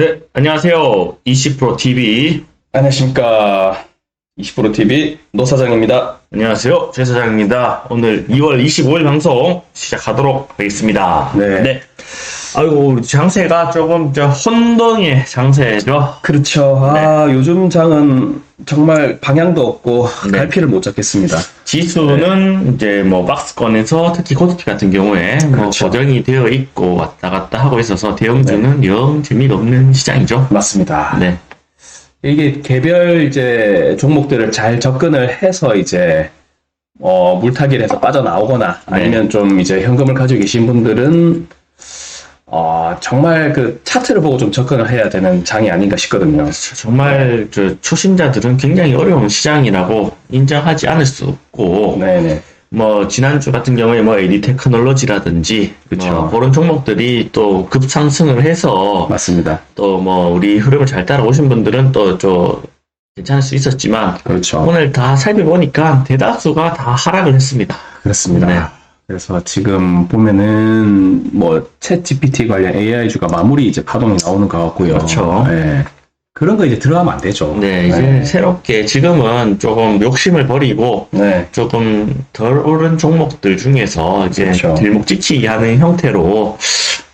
네, 안녕하세요. 20%TV. 안녕하십니까. 20%TV 노 사장입니다. 안녕하세요. 최 사장입니다. 오늘 2월 25일 방송 시작하도록 하겠습니다. 네. 아이고, 우리 장세가 조금 혼돈의 장세죠. 그렇죠. 요즘 장은 정말 방향도 없고 갈피를 못 잡겠습니다. 지수는 이제 뭐 박스권에서 특히 코스피 같은 경우에 그렇죠. 뭐 고정이 되어 있고 왔다 갔다 하고 있어서 대형주는 영 재미가 없는 시장이죠. 맞습니다. 네. 이게 개별 이제 종목들을 잘 접근을 해서 이제 물타기를 해서 빠져나오거나 아니면 좀 이제 현금을 가지고 계신 분들은 정말 그 차트를 보고 좀 접근을 해야 되는 장이 아닌가 싶거든요. 정말 초심자들은 굉장히 어려운 시장이라고 인정하지 않을 수 없고, 네네. 뭐 지난주 같은 경우에 뭐 AD 테크놀로지라든지 그쵸. 그런 종목들이 또 급상승을 해서 맞습니다. 또 뭐 우리 흐름을 잘 따라오신 분들은 또 좀 괜찮을 수 있었지만 그렇죠. 오늘 다 살펴보니까 대다수가 다 하락을 했습니다. 그렇습니다. 네. 그래서 지금 보면은 뭐 챗 GPT 관련 AI주가 마무리 이제 파동이 나오는 것 같고요. 그렇죠. 네. 그런 거 이제 들어가면 안 되죠. 네, 이제 새롭게 지금은 조금 욕심을 버리고 네. 조금 덜 오른 종목들 중에서 이제 그렇죠. 들목지치기 하는 형태로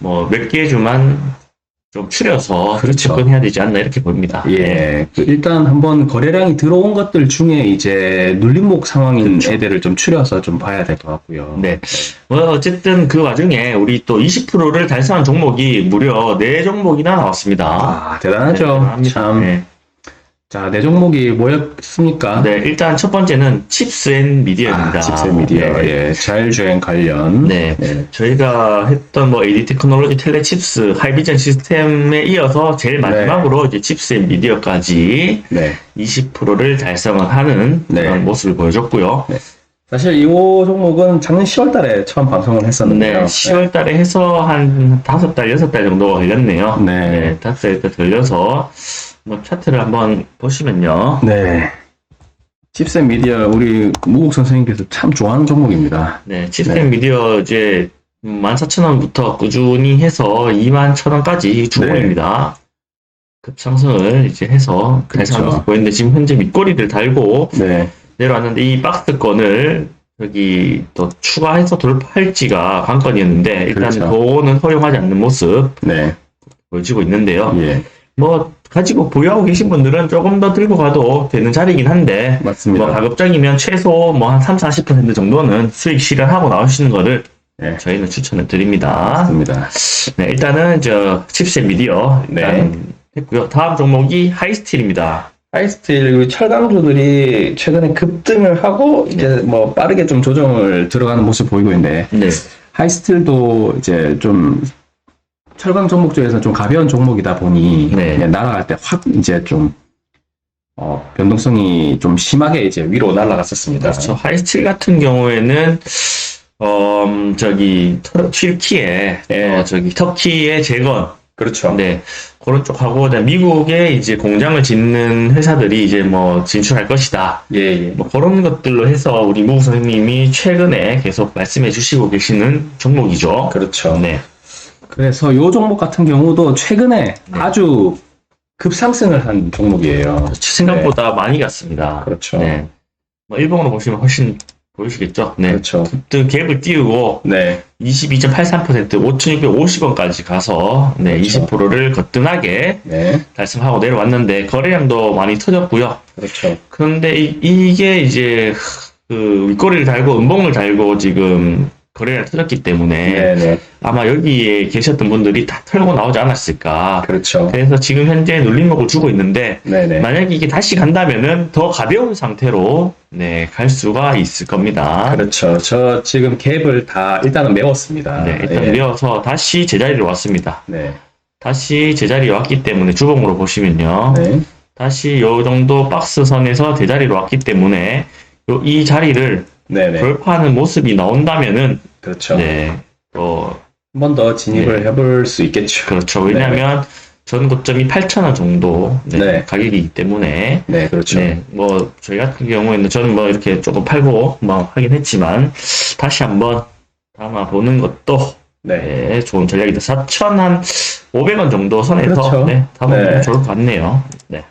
뭐 몇 개 주만 좀 추려서 그렇죠. 접근해야 되지 않나 이렇게 보입니다. 예. 일단 한번 거래량이 들어온 것들 중에 이제 눌림목 상황인 그렇죠. 애들을 좀 추려서 좀 봐야 될 것 같고요. 네. 뭐 어쨌든 그 와중에 우리 또 20%를 달성한 종목이 무려 4종목이나 나왔습니다. 대단하죠. 대단합니다. 참. 네. 자, 네 종목이 뭐였습니까? 네, 일단 첫 번째는 칩스 앤 미디어입니다. 칩스 미디어. 네. 예. 자율주행 관련. 네. 저희가 했던 뭐 AD 테크놀로지 텔레칩스 하이비전 시스템에 이어서 제일 마지막으로 이제 칩스 앤 미디어까지 네. 20%를 달성을 하는 그런 모습을 보여줬고요. 사실 이 종목은 작년 10월 달에 처음 방송을 했었는데요. 네, 10월 달에 해서 한 5달, 6달 정도가 걸렸네요. 네. 5달 걸려서 뭐 차트를 한번 보시면요. 네. 칩셋 미디어 우리 무국 선생님께서 참 좋아하는 종목입니다. 네, 칩스 앤 미디어 이제 14,000원부터 꾸준히 해서 21,000원까지 주봉입니다. 급상승을 이제 해서 달성한 모습 보이는데 지금 현재 밑꼬리를 달고 내려왔는데 이 박스권을 여기 또 추가해서 돌파할지가 관건이었는데 일단 그거는 허용하지 않는 모습 보여지고 있는데요. 뭐 가지고 보유하고 계신 분들은 조금 더 들고 가도 되는 자리이긴 한데 맞습니다. 뭐 가급적이면 최소 뭐 한 30-40% 정도는 수익 실현하고 나오시는 거를 저희는 추천을 드립니다. 맞습니다. 네, 일단은 칩셋 미디어 했고요. 다음 종목이 하이스틸입니다. 하이스틸 철강주들이 최근에 급등을 하고 이제 뭐 빠르게 좀 조정을 들어가는 모습 보이고 있는데 하이스틸도 이제 좀 철강 종목 중에서 좀 가벼운 종목이다 보니 날아갈 때 확 이제 좀 변동성이 좀 심하게 이제 위로 날아갔었습니다. 그렇죠. 하이스틸 같은 경우에는 튀르키예 터키의 재건 그렇죠. 네. 그런 쪽하고, 미국에 이제 공장을 짓는 회사들이 이제 뭐 진출할 것이다. 뭐 그런 것들로 해서 우리 무국 선생님이 최근에 계속 말씀해 주시고 계시는 종목이죠. 그렇죠. 네. 그래서 이 종목 같은 경우도 최근에 아주 급상승을 한 종목이에요. 생각보다 많이 갔습니다. 그렇죠. 네. 뭐 일봉으로 보시면 훨씬 보이시겠죠? 네. 그렇죠. 급등 갭을 띄우고 22.83% 5,650원까지 가서 20%를 거뜬하게 달성하고 내려왔는데 거래량도 많이 터졌고요. 그렇죠. 그런데 이게 이제 그 윗꼬리를 달고 음봉을 달고 지금 거래가 터졌기 때문에 아마 여기에 계셨던 분들이 다 털고 나오지 않았을까. 그렇죠. 그래서 지금 현재 눌림목을 주고 있는데 만약에 이게 다시 간다면은 더 가벼운 상태로 갈 수가 있을 겁니다. 그렇죠. 저 지금 갭을 다 일단은 메웠습니다. 일단 메워서 다시 제자리로 왔습니다. 다시 제자리에 왔기 때문에 주봉으로 보시면요. 다시 요 정도 박스선에서 제자리로 왔기 때문에 이 자리를 돌파하는 모습이 나온다면은 그렇죠. 또 한 번 더 진입을 해볼 수 있겠죠. 그렇죠. 왜냐하면 전 고점이 8,000원 정도 가격이기 때문에 그렇죠. 뭐 저희 같은 경우에는 저는 뭐 이렇게 조금 팔고 뭐 하긴 했지만 다시 한번 담아 보는 것도 네, 좋은 전략이다. 4,500원 정도 선에서 그렇죠. 네, 답은 네. 좋을 것 같네요. 네.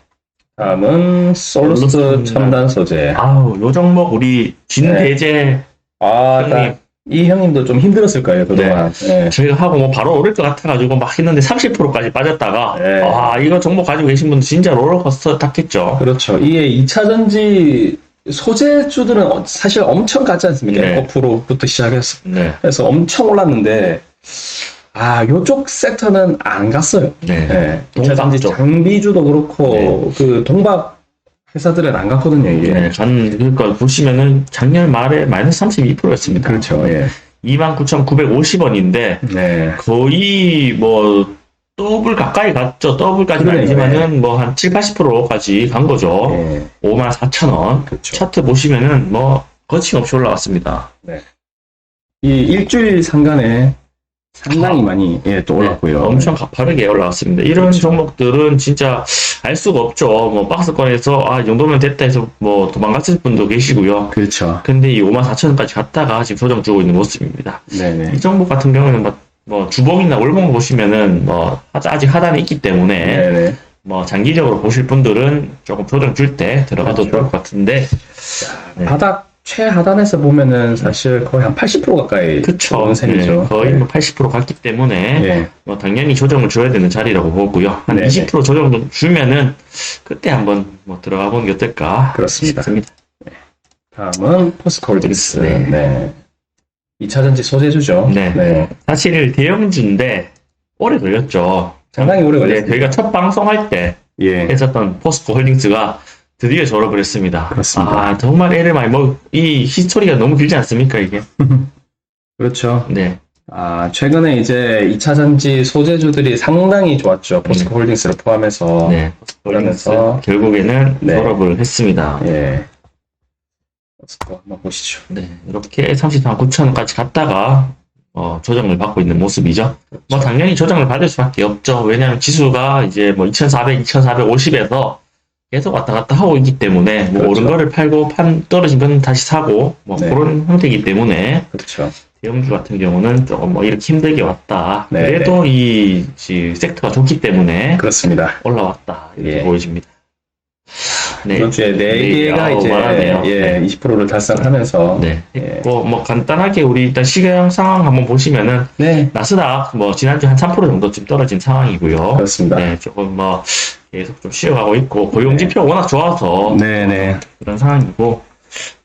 다음은 솔루스 첨단 소재. 아우, 요 종목 우리 진대재 형님. 이 형님도 좀 힘들었을 거예요, 그동안. 네. 저희가 하고 뭐 바로 오를 것 같아가지고 막 했는데 30%까지 빠졌다가 네. 이거 종목 가지고 계신 분들 진짜 롤러코스터 탔겠죠. 그렇죠. 이게 2차전지 소재주들은 사실 엄청 갔지 않습니까? 네. 5%부터 시작해서. 네. 그래서 엄청 올랐는데, 요쪽 섹터는 안 갔어요. 네. 네. 동박 2차전지 쪽. 장비주도 그렇고, 그 동박 회사들은 안 갔거든요, 이게. 네, 그러니까 보시면은 작년 말에 마이너스 32%였습니다. 그렇죠, 예. 29,950원인데 네. 거의 뭐 더블 가까이 갔죠. 더블까지는 그러네요. 아니지만은 뭐 한 7, 80%까지 간 거죠. 예. 54,000원. 그렇죠. 차트 보시면은 뭐 거침없이 올라갔습니다. 이 일주일 상간에 상당히 많이 또 올랐고요. 엄청 가파르게 올라왔습니다. 이런 그렇죠. 종목들은 진짜 알 수가 없죠. 뭐 박스권에서 이 정도면 됐다 해서 뭐 도망갔을 분도 계시고요. 그렇죠. 근데 이 54,000원까지 갔다가 지금 소정 주고 있는 모습입니다. 네네. 이 종목 같은 경우는 뭐 주봉이나 월봉 보시면은 뭐 아직 하단에 있기 때문에 네네. 뭐 장기적으로 보실 분들은 조금 조정 줄 때 들어가도 그렇죠. 좋을 것 같은데 네. 바닥 최하단에서 보면은 사실 거의 한 80% 가까이 그쵸. 오른 셈이죠. 네, 거의 뭐 80% 갔기 때문에 네. 뭐 당연히 조정을 줘야 되는 자리라고 보고요. 한 네네. 20% 조정 좀 주면은 그때 한번 뭐 들어가 보는 게 어떨까 그렇습니다. 싶습니다. 다음은 포스코홀딩스. 네. 네. 2차전지 소재주죠. 네. 사실 대형주인데 오래 걸렸죠. 상당히 오래 걸렸습니다. 저희가 첫 방송할 때 예. 했었던 포스코 홀딩스가 드디어 졸업을 했습니다. 그렇습니다. 정말 애를 많이 이 히스토리가 너무 길지 않습니까, 이게? 그렇죠. 네. 최근에 이제 2차전지 소재주들이 상당히 좋았죠. 포스코 홀딩스를 포함해서. 네. 홀딩스 그러면서 결국에는 네. 졸업을 했습니다. 예. 포스코 한번 보시죠. 네. 이렇게 33,900원까지 갔다가 조정을 받고 있는 모습이죠. 뭐 당연히 조정을 받을 수밖에 없죠. 왜냐하면 지수가 이제 뭐 2,400, 2,450에서 계속 왔다 갔다 하고 있기 때문에 뭐 그렇죠. 오른 거를 팔고 떨어진 건 다시 사고 뭐 네. 그런 형태이기 때문에 그렇죠. 대형주 같은 경우는 조금 뭐 이렇게 힘들게 왔다. 네, 그래도 이 섹터가 좋기 때문에 그렇습니다. 올라왔다 이렇게 예. 보여집니다. 네. 이번 주에 4개가 이제 많았네요. 20%를 달성하면서 네. 예. 했고 뭐 간단하게 우리 일단 시장 상황 한번 보시면은 네. 나스닥 뭐 지난주 한 3% 정도쯤 떨어진 상황이고요. 그렇습니다. 네, 조금 뭐 계속 좀 쉬어가고 있고 고용지표 워낙 좋아서 네네. 그런 상황이고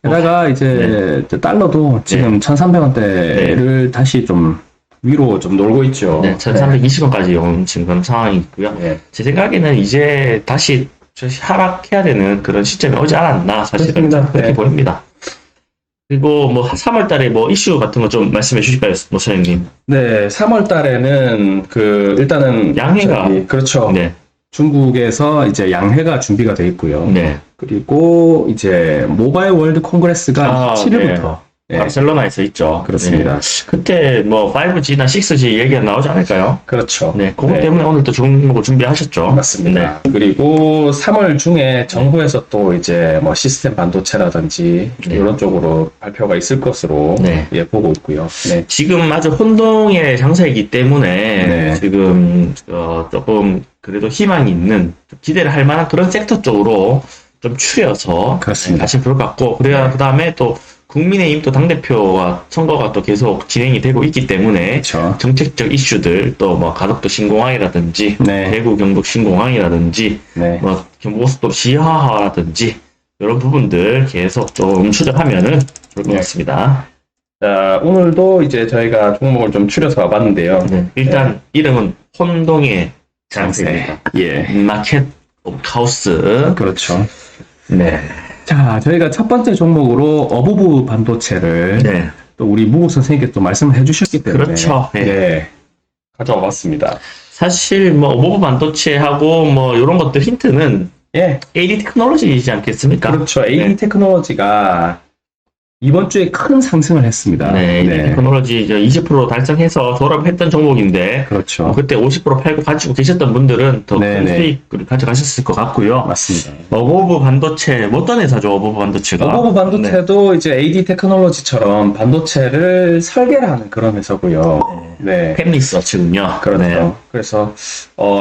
게다가 이제 달러도 지금 1,300원대를 다시 좀 위로 좀 놀고 있죠. 네, 1,320원까지 온 지금 그런 상황이고요. 네. 제 생각에는 이제 다시 하락해야 되는 그런 시점이 오지 않았나 사실은 그렇습니다. 그렇게 네. 보입니다. 그리고 뭐 3월 달에 뭐 이슈 같은 거 좀 말씀해 주실까요, 노사장님? 네, 3월 달에는 일단은 양해가 그렇죠. 네, 중국에서 이제 양해가 준비가 돼 있고요. 네. 그리고 이제 모바일 월드 콩그레스가 7일부터 바르셀로나에서 있죠. 그렇습니다. 네. 그때 뭐 5G나 6G 얘기가 나오지 않을까요? 그렇죠. 네, 그것 때문에 오늘 또 좋은 거 준비하셨죠. 맞습니다. 그리고 3월 중에 정부에서 또 이제 뭐 시스템 반도체라든지 네. 이런 쪽으로 발표가 있을 것으로 네. 보고 있고요. 네. 지금 아주 혼동의 장세이기 때문에 네. 지금 조금 그래도 희망이 있는 기대를 할 만한 그런 섹터 쪽으로 좀 추려서 그렇습니다. 가시면 좋을 것 같고 그래야 네. 그 다음에 또 국민의힘 또 당대표가 선거가 또 계속 진행이 되고 있기 때문에 그렇죠. 정책적 이슈들 또 뭐 가덕도 신공항이라든지 네. 대구 경북 신공항이라든지 네. 뭐 경부고속도로 시화화라든지 이런 부분들 계속 좀 추적하면은 좋을 것 네. 같습니다. 자, 오늘도 이제 저희가 종목을 좀 추려서 와봤는데요. 네, 일단 이름은 혼동의 장세입니다. 예. 마켓 오브 카오스. 그렇죠. 네. 자, 저희가 첫 번째 종목으로 어부부 반도체를 네. 또 우리 무국 선생님께 또 말씀을 해주셨기 때문에 그렇죠. 네. 네. 가져와 봤습니다. 사실 뭐 오버브 반도체하고 뭐 이런 것들 힌트는 예. AD 테크놀로지이지 않겠습니까? 그렇죠. AD 네. 테크놀로지가 이번 주에 큰 상승을 했습니다. 네, 테크놀로지 20% 달성해서 졸업했던 종목인데, 그렇죠. 그때 50% 팔고 가지고 계셨던 분들은 더 큰 수익을 가져가셨을 것 같고요. 맞습니다. 어버브 반도체, 어떤 회사죠, 어버브 반도체가? 어버브 반도체도 이제 AD 테크놀로지처럼 반도체를 설계를 하는 그런 회사고요. 네. 펜리서치군요. 그렇죠. 네. 그래서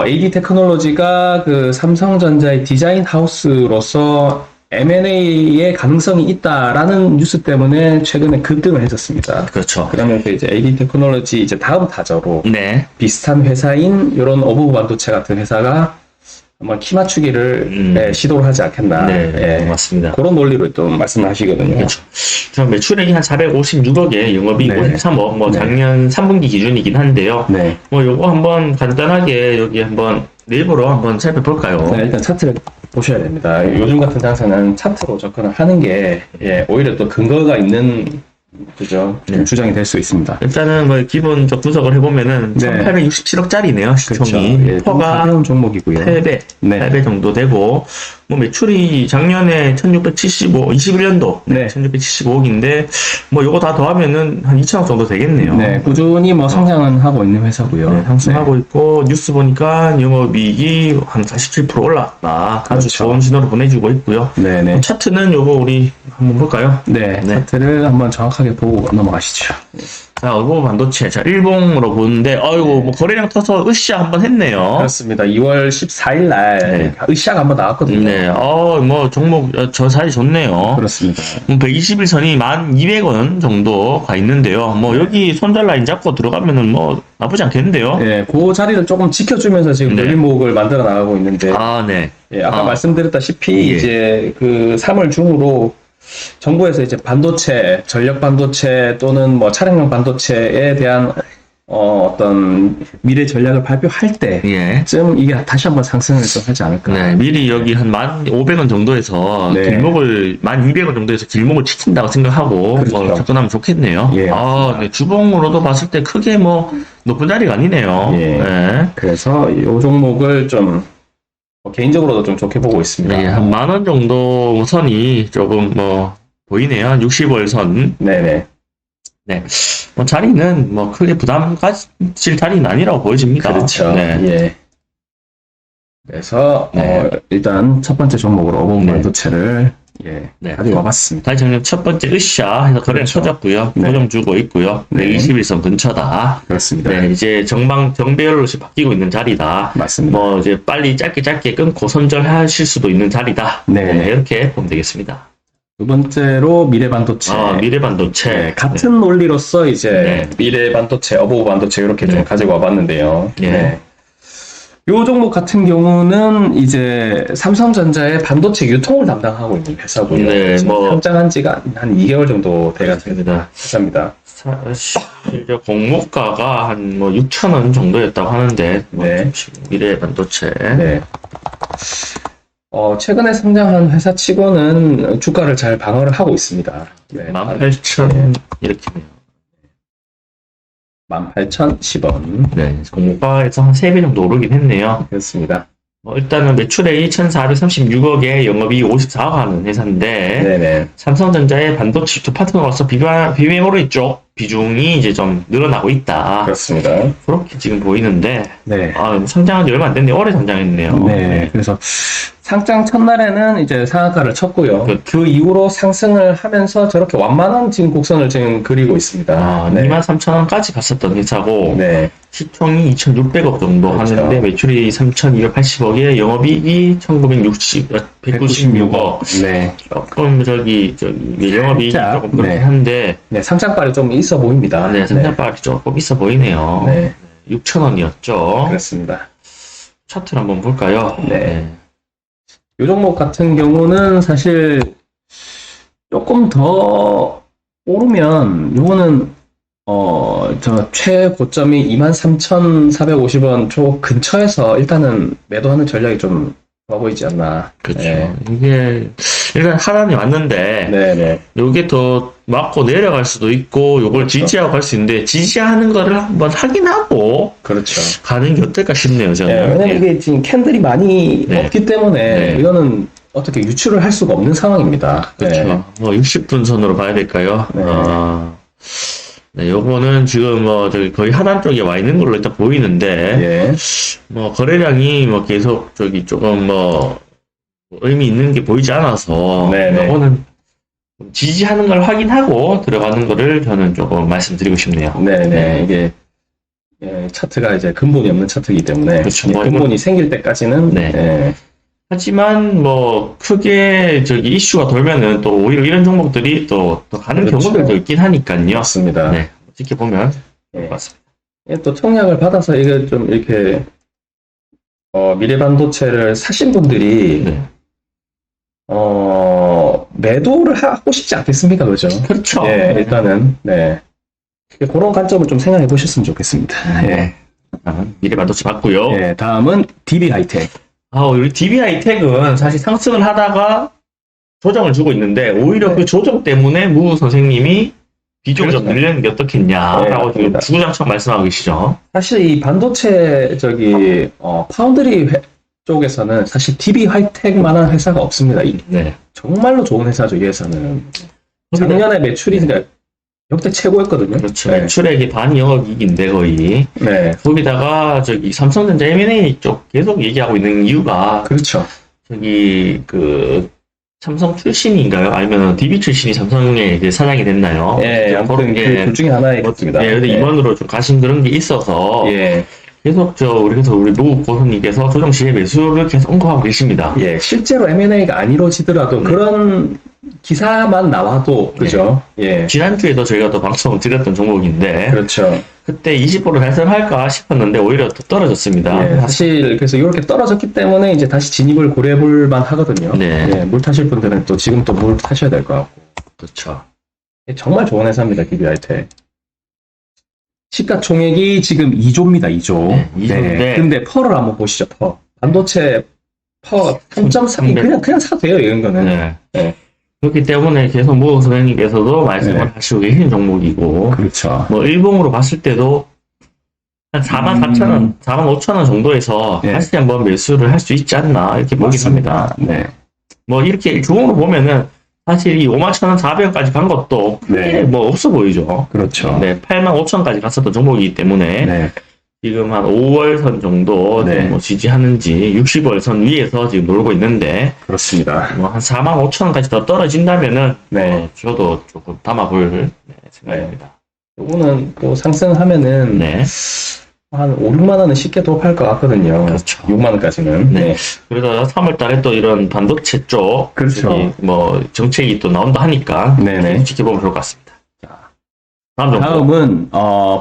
AD 테크놀로지가 그 삼성전자의 디자인 하우스로서 M&A의 가능성이 있다라는 뉴스 때문에 최근에 급등을 했었습니다. 그렇죠. 그러면서 이제 AD 테크놀로지 이제 다음 타자로 네. 비슷한 회사인 이런 어버브 반도체 같은 회사가 한번 키 맞추기를 시도를 하지 않겠나. 네, 맞습니다. 그런 논리로 또 말씀을 하시거든요. 그렇죠. 저 매출액이 한 456억에 영업이익 53억, 뭐 작년 3분기 기준이긴 한데요. 뭐 요거 한번 간단하게 여기 한번 네이버로 한번 살펴볼까요? 네, 일단 차트를 보셔야 됩니다. 요즘 같은 장세는 차트로 접근을 하는 게 오히려 또 근거가 있는 그죠? 주장이 될 수 있습니다. 일단은 뭐 기본적 분석을 해보면은 1867억짜리네요. 시총이. 퍼가 가벼운 종목이고요. 8배, 8배 정도 되고 뭐 매출이 작년에 1675, 21년도 1675억인데 뭐 요거 다 더하면은 한 2천억 정도 되겠네요. 네, 꾸준히 뭐 성장은 하고 있는 회사고요. 상승하고 있고 뉴스 보니까 영업이익이 한 47% 올랐다. 아주 좋은 신호를 보내주고 있고요. 차트는 요거 우리 한번 볼까요? 차트를 한번 정확하게 보고 넘어가시죠. 자, 어버브 반도체. 자, 일봉으로 보는데, 아이고, 뭐, 거래량 터서 으쌰 한번 했네요. 그렇습니다. 2월 14일 날, 으쌰가 한번 나왔거든요. 뭐, 종목, 저 사이 좋네요. 그렇습니다. 121선이 1,200원 정도 가 있는데요. 뭐, 여기 손절 라인 잡고 들어가면은 뭐, 나쁘지 않겠는데요. 그 자리를 조금 지켜주면서 지금 내리목을 만들어 나가고 있는데. 아까 말씀드렸다시피, 이제 그 3월 중으로 정부에서 이제 반도체, 전력 반도체 또는 뭐 차량용 반도체에 대한 어떤 미래 전략을 발표할 때쯤 이게 다시 한번 상승을 좀 하지 않을까. 미리 여기 한 1,500원 정도에서 길목을 1,200원 정도에서 길목을 지킨다고 생각하고 뭐 접근하면 좋겠네요. 주봉으로도 봤을 때 크게 뭐 높은 자리가 아니네요. 그래서 이 종목을 좀 개인적으로도 좀 좋게 보고 있습니다. 한 10,000원 정도 선이 조금 뭐 보이네요. 60월 선. 뭐 자리는 뭐 크게 부담 가질 자리는 아니라고 보여집니다. 그렇죠. 그래서 일단 첫 번째 종목으로 어버브 반도체를 가지고 와봤습니다. 다시 정리 첫 번째 으쌰 해서 거래를 쳐졌고요. 고정 주고 있고요. 21선 근처다. 그렇습니다. 이제 정배열로 바뀌고 있는 자리다. 맞습니다. 뭐 이제 빨리 짧게 끊고 선절하실 수도 있는 자리다. 이렇게 보면 되겠습니다. 두 번째로 미래반도체. 미래반도체. 같은 논리로서 이제 미래반도체, 어버브 반도체 이렇게 좀 가지고 와봤는데요. 요 종목 같은 경우는 이제 삼성전자의 반도체 유통을 담당하고 있는 회사고요. 상장한 지가 한 2개월 정도 돼가습니다. 회사입니다. 실제 공모가가 한 뭐 6,000원 정도였다고 하는데 미래반도체. 최근에 상장한 회사치고는 주가를 잘 방어를 하고 있습니다. 18,000 이렇게네요. 18,010원. 공모가에서 한 3배 정도 오르긴 했네요. 그렇습니다. 일단은 매출액이 1,436억에 영업이 54억 하는 회사인데, 삼성전자의 반도체 파트너로서 비메모리 쪽 비중이 이제 좀 늘어나고 있다. 그렇습니다. 그렇게 지금 보이는데, 상장한 지 얼마 안 됐네요. 올해 상장했네요. 그래서 상장 첫날에는 이제 상한가를 쳤고요. 그 이후로 상승을 하면서 저렇게 완만한 지금 곡선을 지금 그리고 있습니다. 23,000원까지 갔었던 회사고, 시총이 2,600억 정도 하는데, 매출이 3,280억에 영업이익이 196억. 조금 영업이익이 조금 그렇긴 한데, 상장발이 좀 있어 보입니다. 상장발이 조금 있어 보이네요. 6,000원이었죠. 그렇습니다. 차트를 한번 볼까요? 이 종목 같은 경우는 사실 조금 더 오르면 요거는 저 최고점이 23,450원 초 근처에서 일단은 매도하는 전략이 좀 좋아 보이지 않나. 그렇죠. 이게 일단 하단이 왔는데 요게 더 맞고 내려갈 수도 있고 요걸 지지하고 갈 수 있는데 지지하는 거를 한번 확인하고 가는 게 어떨까 싶네요. 저는. 왜냐면 이게 지금 캔들이 많이 없기 때문에 이거는 어떻게 유출을 할 수가 없는 상황입니다. 그렇죠. 네. 뭐 60분 선으로 봐야 될까요? 네. 네, 요거는 지금 뭐 저기 거의 하단 쪽에 와 있는 걸로 일단 보이는데, 예. 뭐 거래량이 뭐 계속 저기 조금 뭐 의미 있는 게 보이지 않아서, 네네. 요거는 지지하는 걸 확인하고 들어가는 거를 저는 조금 말씀드리고 싶네요. 네네. 네. 이게 예, 차트가 이제 근본이 없는 차트이기 때문에 그렇죠. 예, 뭐 근본이 생길 때까지는 네. 예, 하지만 뭐 크게 저기 이슈가 돌면은 또 오히려 이런 종목들이 또 가는 그렇죠. 경우들도 있긴 하니까요. 맞습니다. 네, 지켜보면 예. 맞습니다. 예, 또 청약을 받아서 이게 좀 이렇게 미래반도체를 사신 분들이 네. 매도를 하고 싶지 않겠습니까, 그죠? 그렇죠. 예, 일단은 네 그런 관점을 좀 생각해 보셨으면 좋겠습니다. 예. 미래 반도체 봤고요. 예, 다음은 DB 하이텍. 우리 DB하이텍은 사실 상승을 하다가 조정을 주고 있는데 오히려 네. 그 조정 때문에 무 선생님이 비중을 좀 그렇죠. 늘리는 게 어떻겠냐라고 네, 지금 맞습니다. 주구장창 말씀하고 계시죠. 사실 이 반도체 파운드리 쪽에서는 사실 DB 하이텍만한 회사가 없습니다. 네. 정말로 좋은 회사죠, 이 회사는. 작년에 매출이 그냥 역대 최고였거든요. 그렇죠. 네. 매출액이 반 영업이익인데 거의. 네. 거기다가 저기 삼성전자 M&A 쪽 계속 얘기하고 있는 이유가 그렇죠. 저기 그 삼성 출신인가요? 아니면 DB 출신이 삼성의 이제 사장이 됐나요? 예, 아무튼 그런 게 그둘 중에 하나였습니다. 예, 근데 임원으로 좀 가신 그런 게 있어서 예. 계속 우리 노국 고수님께서 조정 시에 매수를 계속 언급하고 계십니다. 예, 실제로 M&A가 안 이루어지더라도 그런 기사만 나와도 그죠? 예. 지난주에도 저희가 또 방송을 드렸던 종목인데 그렇죠. 그때 20% 달성할까 싶었는데 오히려 더 떨어졌습니다. 예, 사실 그래서 이렇게 떨어졌기 때문에 이제 다시 진입을 고려해 볼 만 하거든요. 네. 예, 물 타실 분들은 또 지금 또 물 타셔야 될 것 같고. 그렇죠. 예, 정말 좋은 회사입니다, DB하이텍. 시가총액이 지금 2조입니다, 2조. 네, 2조인데. 근데 펄을 한번 보시죠, 펄. 반도체 펄 3.3, 그냥 사도 돼요, 이런 거는. 네. 네. 그렇기 때문에 계속 무 선생님께서도 말씀을 네. 하시고 계신 종목이고 그렇죠. 뭐 일봉으로 봤을 때도 한 44,000원, 45,000원 정도에서 네. 다시 한번 매수를 할 수 있지 않나 이렇게 보겠습니다. 네. 뭐 이렇게 주봉으로 보면은 사실 이 51,000원, 400원까지 간 것도 크게 네. 뭐 없어 보이죠. 그렇죠. 네, 85,000원까지 갔었던 종목이기 때문에 네. 지금 한 5월선 정도 네. 뭐 지지하는지 60월선 위에서 지금 놀고 있는데 그렇습니다. 뭐 한 45,000원까지 더 떨어진다면은 네. 저도 조금 담아볼 생각입니다. 요거는 또 상승하면은 네. 한 5, 6만 원은 쉽게 돌파할 것 같거든요. 그렇죠. 6만 원까지는. 네. 그래서 3월 달에 또 이런 반도체 쪽 그렇죠. 저기 뭐 정책이 또 나온다 하니까 네네. 지켜보면 좋을 것 같습니다. 다음 정보. 다음은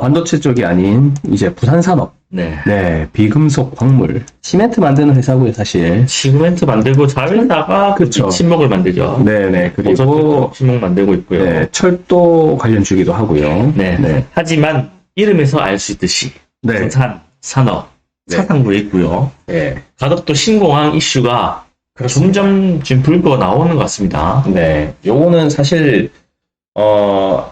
반도체 쪽이 아닌 이제 부산산업. 네. 네, 비금속 광물, 시멘트 만드는 회사고요, 사실. 시멘트 만들고 자회사가 그렇죠. 침목을 만들죠. 네네. 그리고 침목 만들고 있고요. 네, 철도 관련 주기도 하고요. 네. 네. 하지만 이름에서 알 수 있듯이 네. 부산 산업 네. 사상부에 있고요. 네. 가덕도 신공항 이슈가 점점 지금 불고 나오는 것 같습니다. 네. 요거는 사실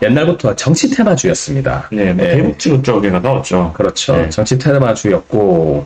옛날부터 정치 테마주였습니다. 네, 뭐 네. 대북지구 쪽에 가까웠죠. 그렇죠. 네. 정치 테마주였고,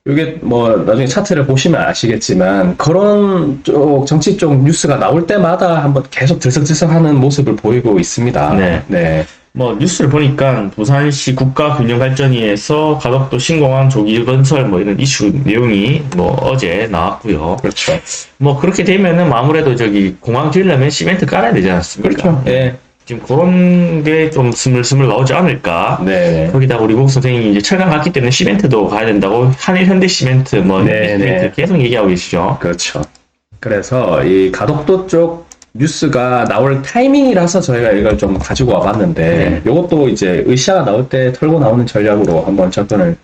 이게 뭐 나중에 차트를 보시면 아시겠지만 그런 쪽 정치 쪽 뉴스가 나올 때마다 한번 계속 들썩들썩하는 모습을 보이고 있습니다. 네. 네. 뭐 뉴스를 보니까 부산시 국가균형발전위에서 가덕도 신공항 조기 건설 뭐 이런 이슈 내용이 뭐 어제 나왔고요. 그렇죠. 뭐 그렇게 되면은 아무래도 저기 공항 지으려면 시멘트 깔아야 되지 않습니까? 그렇죠. 네. 지금 그런 게 좀 스물스물 나오지 않을까. 네. 거기다가 우리 국 선생님이 이제 철강 갔기 때문에 시멘트도 가야 된다고 한일 현대 시멘트 뭐 네, 시멘트 네. 계속 얘기하고 계시죠. 그렇죠. 그래서 이 가덕도 쪽 뉴스가 나올 타이밍이라서 저희가 이걸 좀 가지고 와봤는데, 이것도 이제 의샤가 나올 때 털고 나오는 전략으로 한번 접근을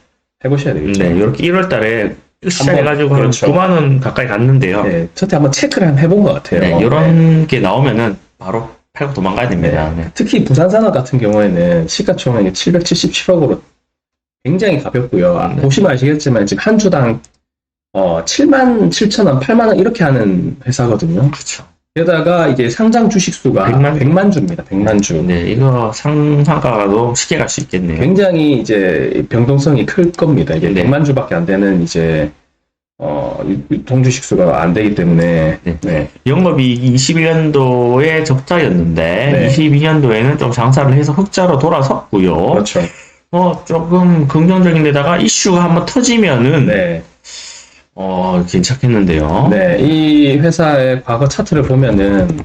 해보셔야 되겠죠. 네, 이렇게 1월 달에 시작해가지고 한 그렇죠. 9만 원 가까이 갔는데요. 네, 첫째 한번 체크를 한번 해본 것 같아요. 네, 이런 게 나오면은 바로 팔고 도망가야 됩니다. 네. 네. 특히 부산산업 같은 경우에는 시가총액이 777억으로 굉장히 가볍고요. 네. 보시면 아시겠지만 지금 한 주당 7만 7천 원, 8만 원 이렇게 하는 회사거든요. 그렇죠. 게다가 이제 상장 주식 수가 100만 주입니다. 100만 주. 네, 이거 상한가도 쉽게 갈 수 있겠네요. 굉장히 이제 변동성이 클 겁니다. 이게 네. 100만 주밖에 안 되는 이제 동주식 수가 안 되기 때문에. 네. 네. 영업이익이 21년도에 적자였는데, 네. 22년도에는 좀 장사를 해서 흑자로 돌아섰고요. 그렇죠. 조금 긍정적인 데다가 이슈가 한번 터지면은, 네. 괜찮겠는데요. 네. 이 회사의 과거 차트를 보면은,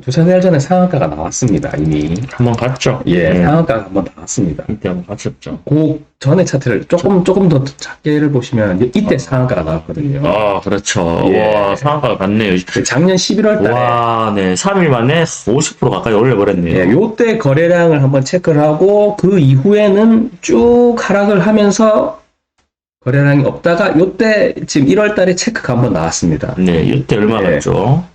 두세 달 전에 상한가가 나왔습니다, 이미. 한번 갔죠. 예, 상한가가 한번 나왔습니다. 이때 한번 갔었죠. 그 전에 차트를 조금 더 작게를 보시면, 이때 상한가가 나왔거든요. 그렇죠. 예. 와, 상한가가 갔네요. 작년 11월 달에. 와, 네. 3일 만에 50% 가까이 올려버렸네요. 예, 요때 거래량을 한번 체크를 하고, 그 이후에는 쭉 하락을 하면서 거래량이 없다가, 요때 지금 1월 달에 체크가 한번 나왔습니다. 네, 이때 얼마 예. 갔죠?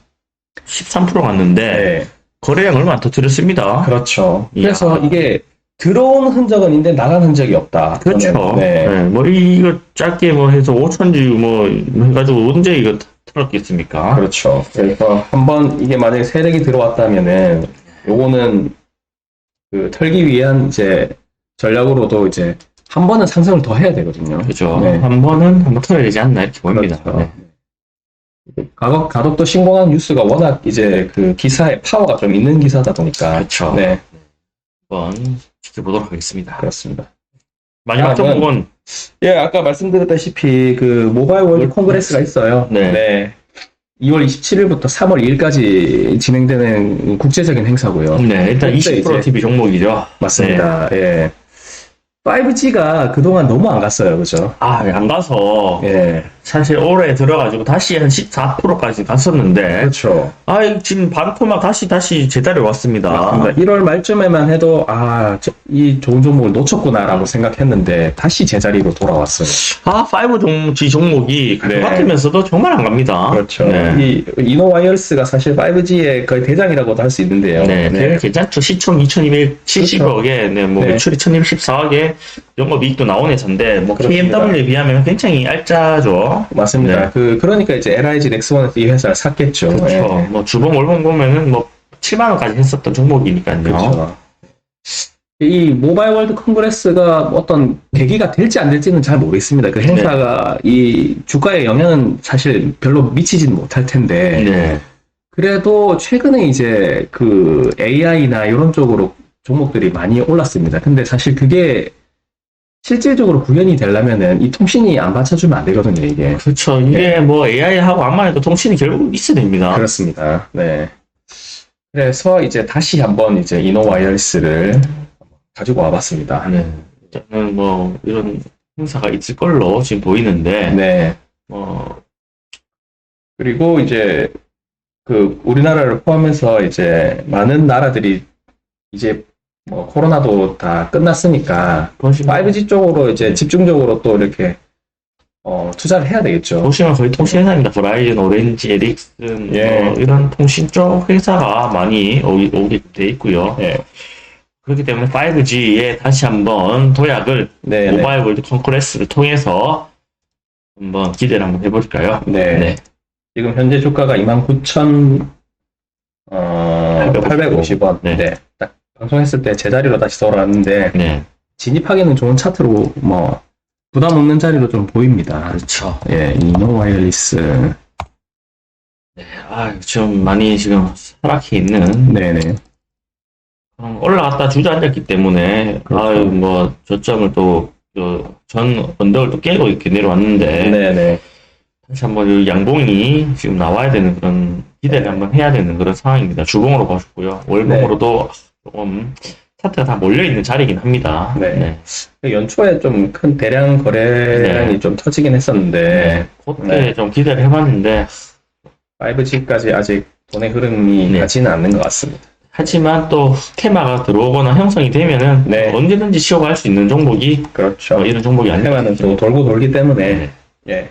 13% 갔는데, 네. 거래량 얼마 안 터뜨렸습니다. 그렇죠. 이야. 그래서 이게 들어온 흔적은 있는데 나간 흔적이 없다. 그렇죠. 저는. 네. 네, 뭐, 이거 짧게 뭐 해서 5천주 뭐 해가지고 언제 이거 털었겠습니까? 그렇죠. 그래서 한번 이게 만약에 세력이 들어왔다면은 요거는 그 털기 위한 이제 전략으로도 이제 한 번은 상승을 더 해야 되거든요. 그죠. 네. 한 번은 한번 털어야 되지 않나 이렇게 보입니다. 그렇죠. 네. 가덕도 신공항 뉴스가 워낙 이제 그 기사의 파워가 좀 있는 기사다 보니까. 그렇죠. 네, 한번 지켜보도록 하겠습니다. 그렇습니다. 마지막 종목은 예, 아까 말씀드렸다시피 그 모바일 월드 콩그레스가 있어요. 네. 2월 27일부터 3월 2일까지 진행되는 국제적인 행사고요. 네, 일단 그때 20% 이제- TV 종목이죠. 맞습니다. 예. 5G가 그동안 너무 안 갔어요. 그죠? 안 가서 예. 사실 올해 들어가지고 다시 한 14%까지 갔었는데 그렇죠. 지금 반토막 다시 제자리에 왔습니다. 맞습니다. 1월 말쯤에만 해도 이 좋은 종목을 놓쳤구나라고 생각했는데 다시 제자리로 돌아왔어요. 5G 종목이 네. 같으면서도 정말 안 갑니다. 그렇죠. 네. 이 이노와이어스가 사실 5G의 거의 대장이라고도 할 수 있는데요. 네, 되게 괜찮죠. 시총 2,270억에, 네, 뭐, 네. 매출이 1,214억에 영업이익도 나온 회사인데, 뭐, 그렇습니다. KMW에 비하면 굉장히 얄짜죠. 맞습니다. 네. 그러니까 이제 LIG 넥스원에서 이 회사를 샀겠죠. 그렇죠. 예. 뭐, 주봉, 월봉 보면은 뭐, 7만원까지 했었던 종목이니까요. 그렇죠. 이 모바일 월드 콩그레스가 어떤 계기가 될지 안 될지는 잘 모르겠습니다. 그 행사가 이 주가에 영향은 사실 별로 미치지는 못할 텐데. 네. 그래도 최근에 이제 그 AI나 이런 쪽으로 종목들이 많이 올랐습니다. 근데 사실 그게 실질적으로 구현이 되려면은 이 통신이 안 받쳐주면 안 되거든요, 이게. 그렇죠. 이게 뭐, AI하고 안만해도 통신이 결국 있어야 됩니다. 그렇습니다. 네. 그래서 이제 다시 한번 이제 이노와이어리스를 가지고 와봤습니다. 네. 일단은 뭐, 이런 행사가 있을 걸로 지금 보이는데, 네. 그리고 이제 그 우리나라를 포함해서 이제 많은 나라들이 이제 뭐 코로나도 다 끝났으니까 5G 쪽으로 이제 집중적으로 또 이렇게 투자를 해야 되겠죠. 보시면 거의 통신 회사입니다. 버라이즌, 오렌지, 에릭슨, 예. 이런 통신 쪽 회사가 많이 오게 돼 있고요. 예. 그렇기 때문에 5G에 다시 한번 도약을 네. 모바일 월드 컨퍼런스를 통해서 한번 기대를 한번 해볼까요? 네. 네. 지금 현재 주가가 29,850원. 네. 네. 딱 방송했을 때 제자리로 다시 돌아왔는데 네. 진입하기는 좋은 차트로 뭐 부담 없는 자리로 좀 보입니다. 그렇죠. 예, 이노와이어리스. 좀 많이 지금 하락해 있는 네네. 올라갔다 주저앉았기 때문에 그렇죠. 뭐 저점을 또 전 언덕을 또 깨고 이렇게 내려왔는데 네네. 다시 한번 이 양봉이 지금 나와야 되는 그런 기대를 한번 해야 되는 그런 상황입니다. 주봉으로 보셨고요. 월봉으로도 조금 차트가 다 몰려있는 자리이긴 합니다. 네. 연초에 좀 큰 대량 거래량이 네. 좀 터지긴 했었는데 그때 좀 기대를 해봤는데 5G까지 아직 돈의 흐름이 네. 가지는 않는 것 같습니다. 하지만 또 테마가 들어오거나 형성이 되면은 네. 언제든지 쉬어갈 수 있는 종목이 그렇죠. 이런 종목이 아니라 테마는 또 돌고 돌기 때문에 네. 예.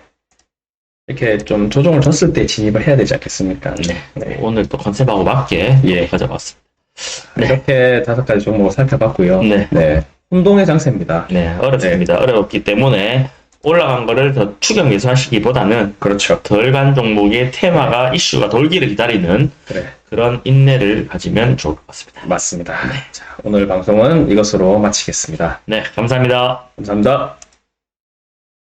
이렇게 좀 조정을 줬을 때 진입을 해야 되지 않겠습니까? 네. 오늘 또 컨셉하고 맞게 예. 가져봤습니다. 네. 이렇게 5가지 종목을 살펴봤고요. 네. 혼동의 장세입니다. 네, 어렵습니다. 어렵기 때문에 올라간 거를 더 추격 매수하시기보다는 그렇죠. 덜 간 종목의 테마가 이슈가 돌기를 기다리는 그래. 그런 인내를 가지면 좋을 것 같습니다. 맞습니다. 자, 오늘 방송은 이것으로 마치겠습니다. 네, 감사합니다. 감사합니다.